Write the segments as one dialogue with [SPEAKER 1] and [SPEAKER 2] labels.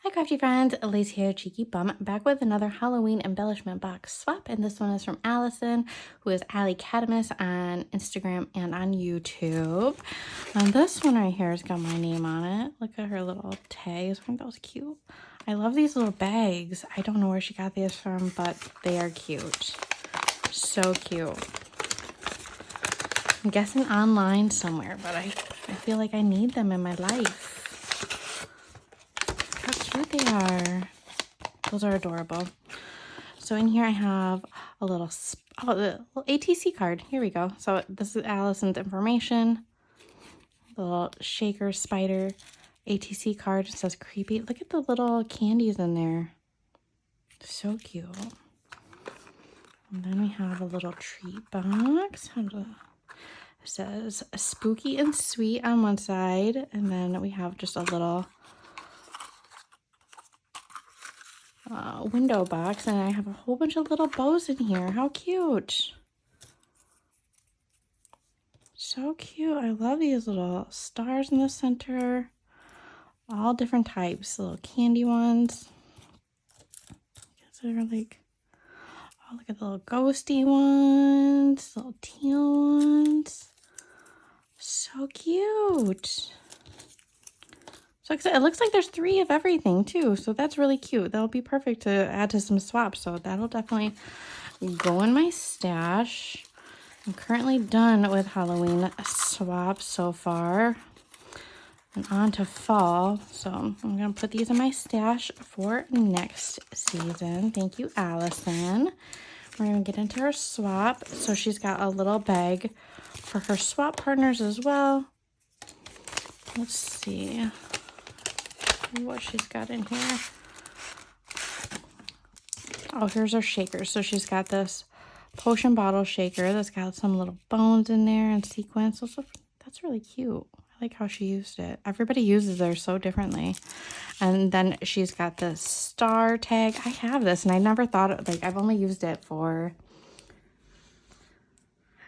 [SPEAKER 1] Hi crafty friends, Elise here, Cheeky Bum, back with another Halloween embellishment box swap, and this one is from Allison, who is Ali Catamus on Instagram and on YouTube. And this one right here has got my name on it. Look at her little tags. I think that was cute. I love these little bags. I don't know where she got these from, but they are cute. So cute. I'm guessing online somewhere, but I feel like I need them in my life. How cute they are. Those are adorable. So in here I have a little ATC card. Here we go. So this is Allison's information. The little shaker spider ATC card. It says creepy. Look at the little candies in there. So cute. And then we have a little treat box. It says spooky and sweet on one side. And then we have just a little window box, and I have a whole bunch of little bows in here. How cute. So cute. I love these little stars in the center. All different types. Little candy ones. They're like, oh, look at the little ghosty ones. Little teal ones. So cute. So excited. It looks like there's 3 of everything too, so that's really cute. That'll be perfect to add to some swaps, so that'll definitely go in my stash. I'm currently done with Halloween swaps so far, and on to fall, so I'm gonna put these in my stash for next season. Thank you, Allison. We're gonna get into her swap. So she's got a little bag for her swap partners as well. Let's see what she's got in here. Oh, here's her shaker. So she's got this potion bottle shaker that's got some little bones in there and sequins. That's really cute. I like how she used it. Everybody uses theirs so differently. And then she's got this star tag. I have this, and I never thought, I've only used it for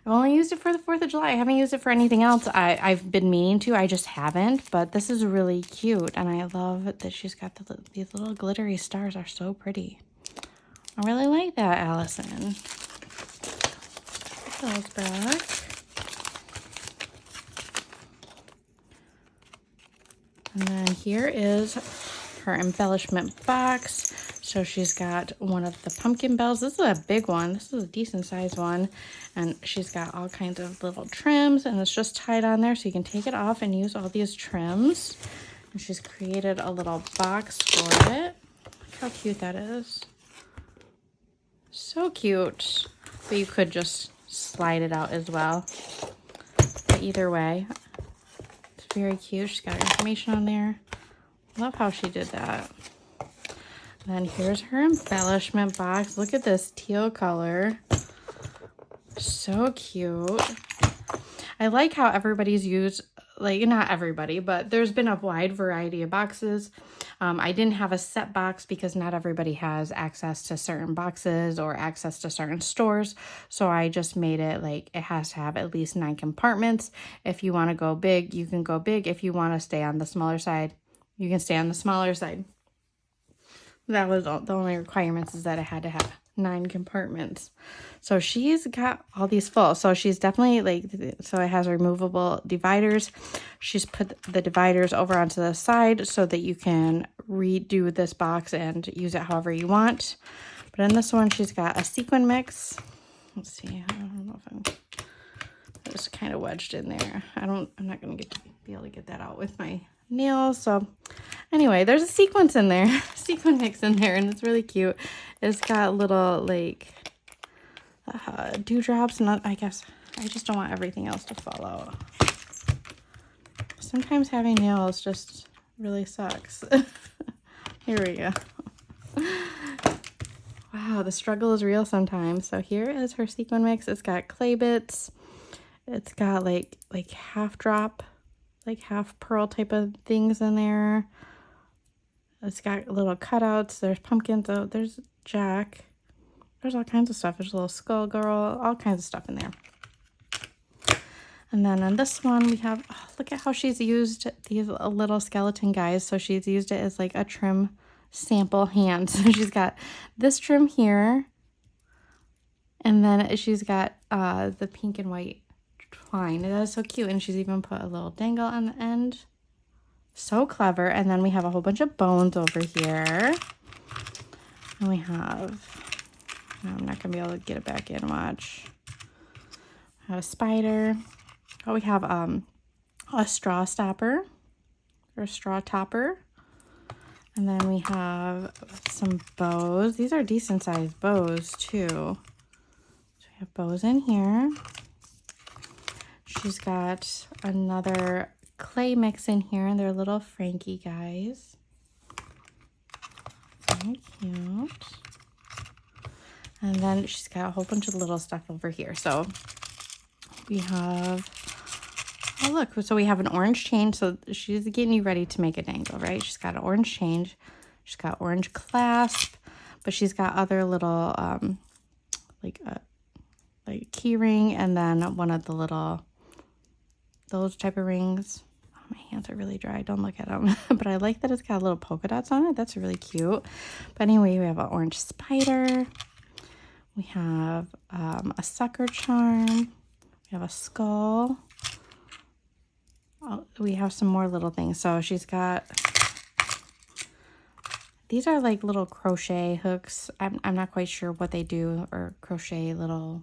[SPEAKER 1] the 4th of July. I haven't used it for anything else. I've been meaning to. I just haven't. But this is really cute. And I love that she's got these little glittery stars are so pretty. I really like that, Allison. Put those back. And then here is her embellishment box. So she's got one of the pumpkin bells. This is a big one. This is a decent sized one. And she's got all kinds of little trims, and it's just tied on there so you can take it off and use all these trims. And she's created a little box for it. Look how cute that is. So cute. But you could just slide it out as well. But either way, it's very cute. She's got her information on there. Love how she did that. Then here's her embellishment box. Look at this teal color. So cute. I like how everybody's used, not everybody, but there's been a wide variety of boxes. I didn't have a set box because not everybody has access to certain boxes or access to certain stores. So I just made it it has to have at least 9 compartments. If you want to go big, you can go big. If you want to stay on the smaller side, you can stay on the smaller side. That was the only requirements, is that it had to have 9 compartments. So she's got all these full. So she's definitely so it has removable dividers. She's put the dividers over onto the side so that you can redo this box and use it however you want. But in this one, she's got a sequin mix. Let's see. I don't know if I'm just kind of wedged in there. I'm not going to be able to get that out with my nails. So anyway, there's a sequence in there, sequin mix in there, and it's really cute. It's got little dewdrops, and I guess I just don't want everything else to fall out. Sometimes having nails just really sucks. Here we go. Wow, the struggle is real sometimes. So here is her sequin mix. It's got clay bits. It's got like half drop, half pearl type of things in there. It's got little cutouts. There's pumpkins. Oh, there's Jack. There's all kinds of stuff. There's a little skull girl. All kinds of stuff in there. And then on this one, we have, look at how she's used these little skeleton guys. So she's used it as a trim sample hands. So she's got this trim here, and then she's got the pink and white twine. That is so cute, and she's even put a little dangle on the end. So clever. And then we have a whole bunch of bones over here, and we have, I'm not gonna be able to get it back in. Watch. We have a spider. Oh, we have a straw stopper or straw topper. And then we have some bows. These are decent sized bows too. So we have bows in here. She's got another clay mix in here, and they're little Frankie guys. Very cute. And then she's got a whole bunch of little stuff over here. So we have, oh look, so we have an orange chain. So she's getting you ready to make a dangle, right? She's got an orange chain. She's got orange clasp, but she's got other little like key ring, and then one of the little, those type of rings. Oh, my hands are really dry. Don't look at them. But I like that it's got little polka dots on it. That's really cute. But anyway, we have an orange spider. We have a sucker charm. We have a skull. Oh, we have some more little things. So she's got, these are like little crochet hooks. I'm not quite sure what they do, or crochet little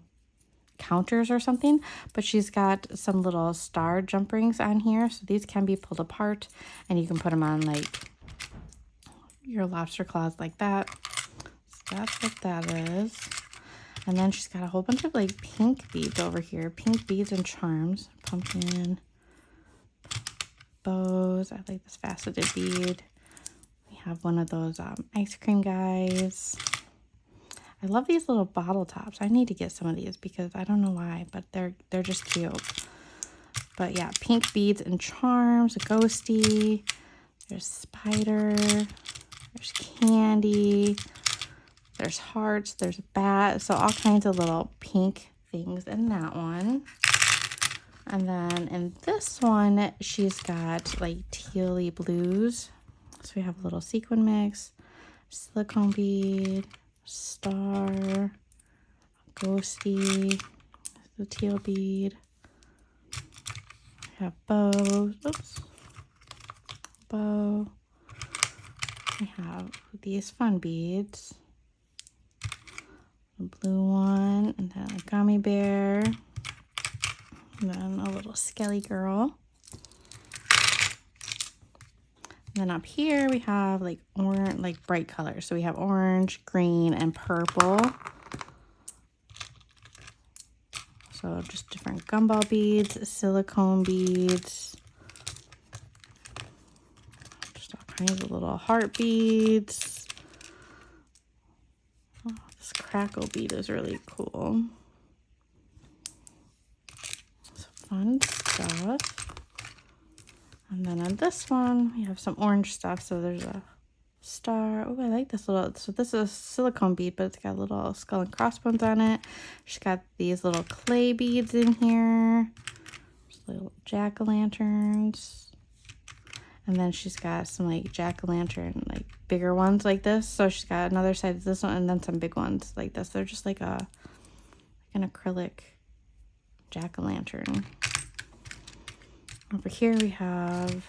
[SPEAKER 1] counters or something, but she's got some little star jump rings on here. So these can be pulled apart, and you can put them on like your lobster claws like that. So that's what that is. And then she's got a whole bunch of like pink beads over here. Pink beads and charms. Pumpkin. Bows. I like this faceted bead. We have one of those ice cream guys. I love these little bottle tops. I need to get some of these because I don't know why, but they're just cute. But yeah, pink beads and charms. A ghosty. There's spider. There's candy. There's hearts, there's a bat, so all kinds of little pink things in that one. And then in this one, she's got like tealy blues. So we have a little sequin mix, silicone bead, star, ghosty, the teal bead. We have bows, oops, bow. We have these fun beads. Blue one, and then a gummy bear, and then a little skelly girl. And then up here we have like orange, like bright colors. So we have orange, green, and purple. So just different gumball beads, silicone beads, just all kinds of little heart beads. Oh, this crackle bead is really cool. So fun stuff. And then on this one, we have some orange stuff. So there's a star. Oh, I like this little, so this is a silicone bead, but it's got little skull and crossbones on it. She's got these little clay beads in here. Just little jack-o'-lanterns. And then she's got some like jack-o'-lantern, like bigger ones like this. So she's got another side of this one, and then some big ones like this. They're just like an acrylic jack-o'-lantern. Over here we have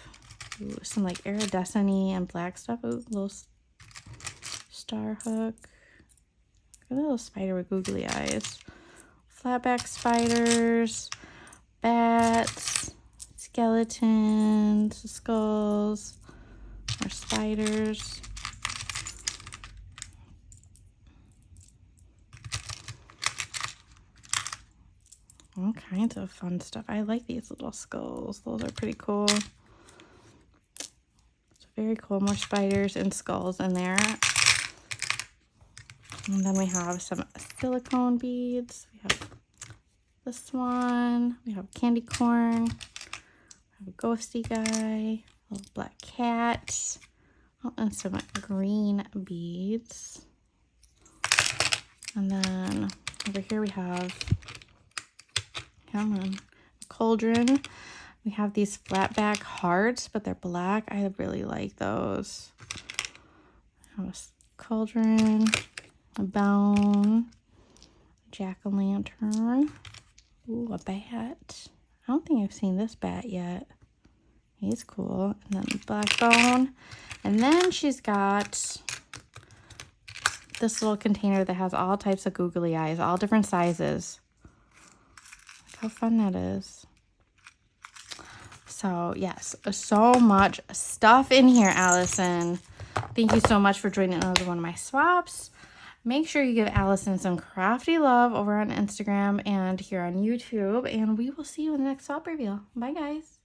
[SPEAKER 1] some like iridescent-y and black stuff. Ooh, little star hook. A little spider with googly eyes. Flatback spiders, bats, skeletons, skulls, more spiders. All kinds of fun stuff. I like these little skulls. Those are pretty cool. It's very cool. More spiders and skulls in there. And then we have some silicone beads. We have this one. We have candy corn. We have a ghosty guy. A little black cat. Oh, and some green beads. And then over here we have, come on, a cauldron. We have these flat back hearts, but they're black. I really like those. Have a cauldron, a bone, jack-o'-lantern. Ooh, a bat. I don't think I've seen this bat yet. He's cool. And then black bone. And then she's got this little container that has all types of googly eyes, all different sizes. Look how fun that is. So yes, so much stuff in here, Allison. Thank you so much for joining another one of my swaps. Make sure you give Allison some crafty love over on Instagram and here on YouTube. And we will see you in the next swap reveal. Bye, guys.